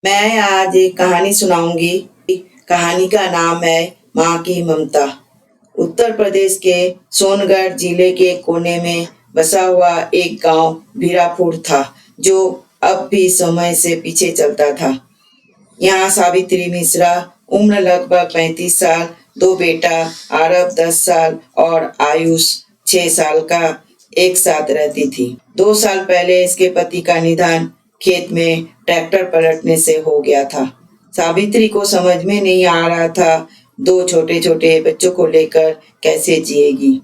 मैं आज एक कहानी सुनाऊंगी। कहानी का नाम है माँ की ममता। उत्तर प्रदेश के सोनगढ़ जिले के कोने में बसा हुआ एक गांव भीरापुर था, जो अब भी समय से पीछे चलता था। यहाँ सावित्री मिश्रा, उम्र लगभग 35 साल, दो बेटा आरब 10 साल और आयुष 6 साल का एक साथ रहती थी। 2 साल पहले इसके पति का निधन खेत में ट्रैक्टर पलटने से हो गया था। सावित्री को समझ में नहीं आ रहा था दो छोटे छोटे बच्चों को लेकर कैसे जिएगी,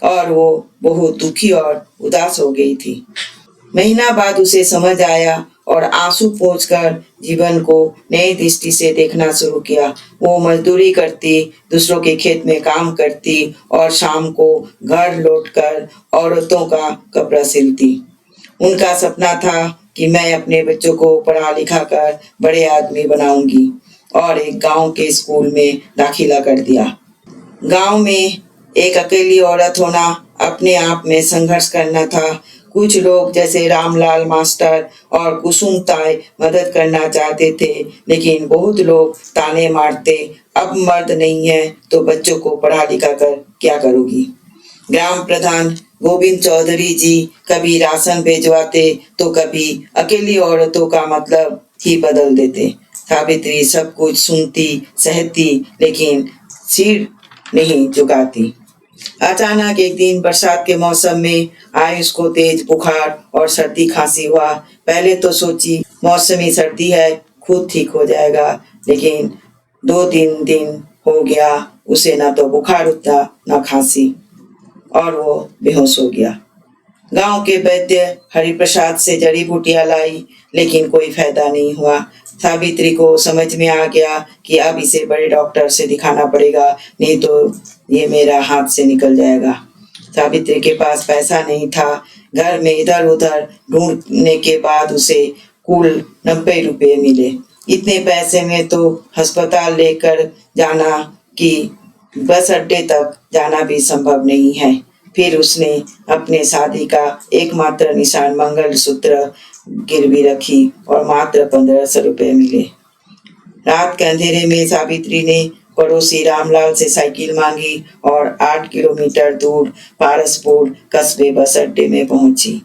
और वो बहुत दुखी और उदास हो गई थी। महीना बाद उसे समझ आया और आंसू पोंछकर जीवन को नई दृष्टि से देखना शुरू किया। वो मजदूरी करती, दूसरों के खेत में काम करती और शाम को घर लौटकर औरतों का कपड़ा सिलती। उनका सपना था कि मैं अपने बच्चों को पढ़ा लिखा कर बड़े आदमी बनाऊंगी, और एक गांव के स्कूल में दाखिला कर दिया। गांव में एक अकेली औरत होना अपने आप में संघर्ष करना था। कुछ लोग जैसे रामलाल मास्टर और कुसुम ताई मदद करना चाहते थे, लेकिन बहुत लोग ताने मारते, अब मर्द नहीं है तो बच्चों को पढ़ा लिखा कर क्या करोगी। ग्राम प्रधान गोविंद चौधरी जी कभी राशन भेजवाते तो कभी अकेली औरतों का मतलब ही बदल देते। सावित्री सब कुछ सुनती सहती, लेकिन सिर नहीं झुकाती। अचानक एक दिन बरसात के मौसम में आयुष को तेज बुखार और सर्दी खांसी हुआ। पहले तो सोची मौसमी सर्दी है, खुद ठीक हो जाएगा, लेकिन 2-3 दिन हो गया उसे ना तो बुखार उठा ना खांसी, और वो बेहोश हो गया। गांव के वैद्य हरिप्रसाद से जड़ी बूटियां लाई, लेकिन कोई फायदा नहीं हुआ। सावित्री को समझ में आ गया कि अब इसे बड़े डॉक्टर से दिखाना पड़ेगा, नहीं तो ये मेरा हाथ से निकल जाएगा। सावित्री के पास पैसा नहीं था। घर में इधर उधर ढूंढने के बाद उसे कुल 90 रुपए मिले। इतने पैसे में तो अस्पताल लेकर जाना कि बस अड्डे तक जाना भी संभव नहीं है। फिर उसने अपने शादी का एकमात्र निशान मंगलसूत्र गिरवी रखी और मात्र 1500 रुपए मिले। रात के अंधेरे में सावित्री ने पड़ोसी रामलाल से साइकिल मांगी और 8 किलोमीटर दूर पारसपुर कस्बे बस अड्डे में पहुंची।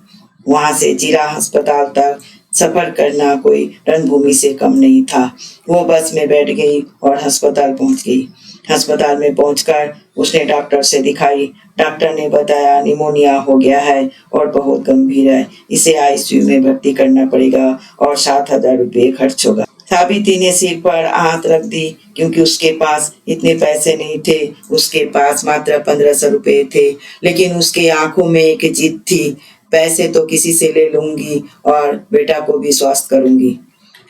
वहां से जिला अस्पताल तक सफर करना कोई रणभूमि से कम नहीं था। वो बस में बैठ गई और अस्पताल पहुंच गई। अस्पताल में पहुंचकर उसने डॉक्टर से दिखाई। डॉक्टर ने बताया निमोनिया हो गया है और बहुत गंभीर है, इसे आईसीयू में भर्ती करना पड़ेगा और 7,000 रुपये खर्च होगा। सावित्री ने सिर पर हाथ रख दी, क्योंकि उसके पास इतने पैसे नहीं थे। उसके पास मात्र 1500 रुपये थे, लेकिन उसके आंखों में एक जिद थी, पैसे तो किसी से ले लूंगी और बेटा को भी स्वस्थ करूंगी।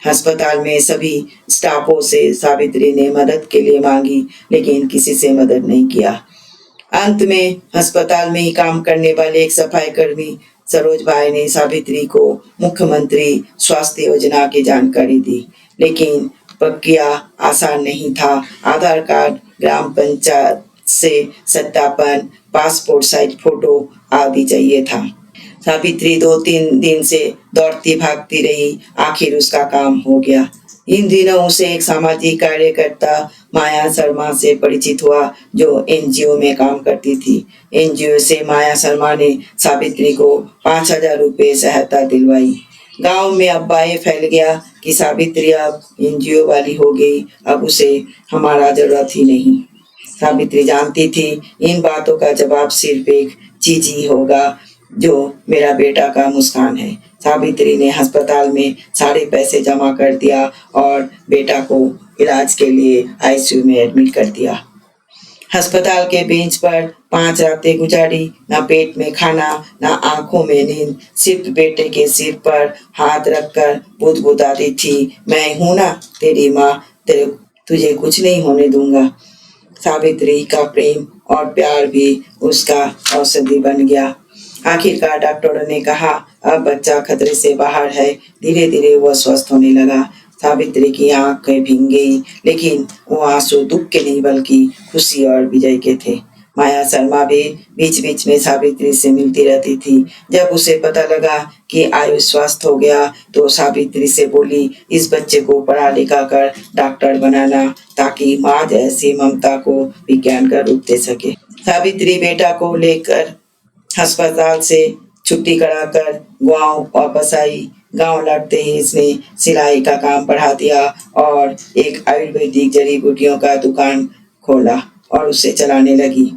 अस्पताल में सभी स्टाफों से सावित्री ने मदद के लिए मांगी, लेकिन किसी से मदद नहीं किया। अंत में अस्पताल में ही काम करने वाले एक सफाई कर्मी सरोज भाई ने सावित्री को मुख्यमंत्री स्वास्थ्य योजना की जानकारी दी, लेकिन प्रक्रिया आसान नहीं था। आधार कार्ड, ग्राम पंचायत से सत्यापन, पासपोर्ट साइज फोटो आदि चाहिए था। सावित्री 2-3 दिन से दौड़ती भागती रही, आखिर उसका काम हो गया। इन दिनों उसे एक सामाजिक कार्यकर्ता माया शर्मा से परिचित हुआ, जो एनजीओ में काम करती थी। एनजीओ से माया शर्मा ने सावित्री को 5,000 रुपये सहायता दिलवाई। गांव में अफवाह फैल गया कि सावित्री अब एनजीओ वाली हो गई, अब उसे हमारा जरूरत ही नहीं। सावित्री जानती थी इन बातों का जवाब सिर्फ एक चीज ही होगा, जो मेरा बेटा का मुस्कान है। सावित्री ने अस्पताल में सारे पैसे जमा कर दिया और बेटा को इलाज के लिए आईसीयू में एडमिट कर दिया। अस्पताल के बेंच पर 5 रातें गुजारी, ना पेट में खाना, ना आंखों में नींद, सिर्फ बेटे के सिर पर हाथ रखकर बुदबुदाती थी, मैं हूं ना तेरी माँ, तुझे कुछ नहीं होने दूंगा। सावित्री का प्रेम और प्यार भी उसका औषधि बन गया। आखिरकार डॉक्टरों ने कहा अब बच्चा खतरे से बाहर है। धीरे धीरे वह स्वस्थ होने लगा। सावित्री की आंखें भीग गई, लेकिन वो आंसू दुख के नहीं बल्कि खुशी और विजय के थे। माया शर्मा भी बीच बीच में सावित्री से मिलती रहती थी। जब उसे पता लगा कि आयुष स्वस्थ हो गया तो सावित्री से बोली, इस बच्चे को पढ़ा लिखा कर डॉक्टर बनाना ताकि माँ जैसी ममता को विज्ञान का रूप दे सके। सावित्री बेटा को लेकर अस्पताल से छुट्टी कराकर गांव वापस आई। गांव लौटते ही इसने सिलाई का काम बढ़ा दिया और एक आयुर्वेदिक जड़ी बूटियों का दुकान खोला और उसे चलाने लगी।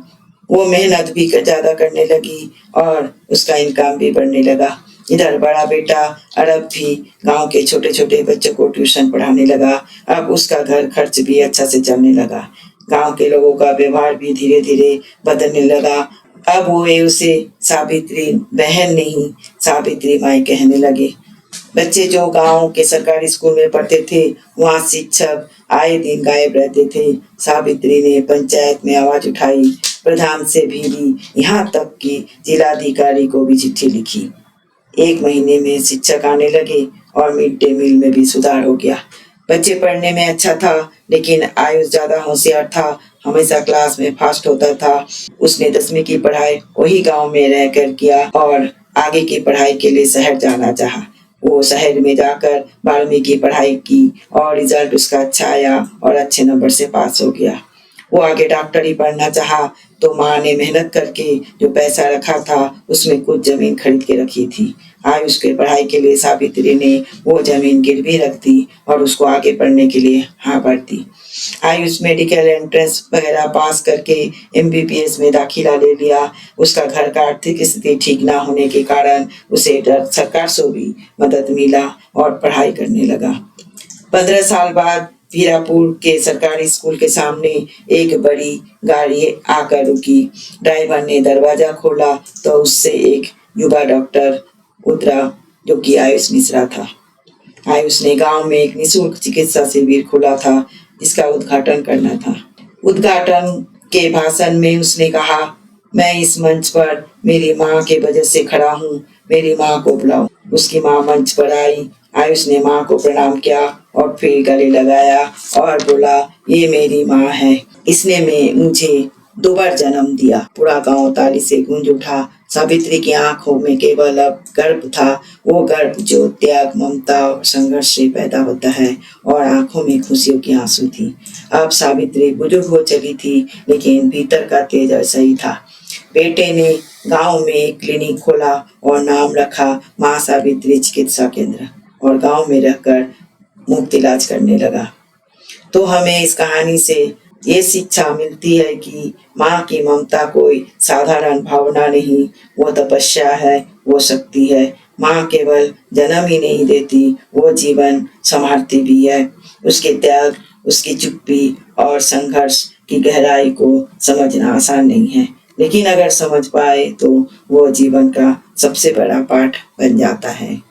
वो मेहनत भी ज्यादा करने लगी और उसका इनकम भी बढ़ने लगा। इधर बड़ा बेटा अरब भी गांव के छोटे छोटे बच्चों को ट्यूशन पढ़ाने लगा। अब उसका घर खर्च भी अच्छा से चलने लगा। गांव के लोगों का व्यवहार भी धीरे धीरे बदलने लगा। अब वो उसे सावित्री बहन नहीं, सावित्री माई कहने लगे। बच्चे जो गांव के सरकारी स्कूल में पढ़ते थे, वहाँ शिक्षक आए दिन गायब रहते थे। सावित्री ने पंचायत में आवाज उठाई, प्रधान से भी ली, यहाँ तक कि जिलाधिकारी को भी चिट्ठी लिखी। 1 महीने में शिक्षक आने लगे और मिड डे मील में भी सुधार हो गया। बच्चे पढ़ने में अच्छा था, लेकिन आयुष ज्यादा होशियार था, हमेशा क्लास में फास्ट होता था। उसने 10वीं की पढ़ाई वही गांव में रहकर किया और आगे की पढ़ाई के लिए शहर जाना चाहा। वो शहर में जाकर 12वीं की पढ़ाई की और रिजल्ट उसका अच्छा आया और अच्छे नंबर से पास हो गया। वो आगे डॉक्टरी पढ़ना चाहा तो माँ ने मेहनत करके जो पैसा रखा था उसमें कुछ जमीन खरीद के रखी थी। आयुष के पढ़ाई के लिए सावित्री ने वो जमीन गिरवी रख दी और उसको आगे पढ़ने के लिए हाँ भर दी। आयुष मेडिकल एंट्रेंस वगैरह पास करके MBBS में दाखिला ले लिया। उसका घर का आर्थिक स्थिति ठीक ना होने के कारण उसे सरकार से भी मदद मिला और पढ़ाई करने लगा। 15 साल बाद वीरापुर के सरकारी स्कूल के सामने एक बड़ी गाड़ी आकर रुकी। ड्राइवर ने दरवाजा खोला तो उससे एक युवा डॉक्टर उतरा जो कि आयुष मिश्रा था। आयुष ने गांव में एक निःशुल्क चिकित्सा शिविर खोला था, जिसका उद्घाटन करना था। उद्घाटन के भाषण में उसने कहा, मैं इस मंच पर मेरी माँ के वजह से खड़ा हूँ, मेरी माँ को बुलाओ। उसकी माँ मंच पर आई। आयुष ने माँ को प्रणाम किया और फिर गले लगाया और बोला, ये मेरी माँ है, इसने मुझे 2 बार जन्म दिया। पूरा गांव ताली से गूंज उठा। सावित्री की आंखों में केवल अब गर्व था, वो गर्व जो त्याग, ममता और संघर्ष से पैदा होता है, और आंखों में खुशियों की आंसू थी। अब सावित्री बुजुर्ग हो चली थी, लेकिन भीतर का तेज ऐसा ही था। बेटे ने गांव में एक क्लिनिक खोला और नाम रखा माँ सावित्री चिकित्सा केंद्र, और गांव में रहकर मुफ्त इलाज करने लगा। तो हमें इस कहानी से ये शिक्षा मिलती है कि माँ की ममता कोई साधारण भावना नहीं, वो तपस्या है, वो शक्ति है। माँ केवल जन्म ही नहीं देती, वो जीवन संभालती भी है। उसके त्याग, उसकी चुप्पी और संघर्ष की गहराई को समझना आसान नहीं है, लेकिन अगर समझ पाए तो वो जीवन का सबसे बड़ा पाठ बन जाता है।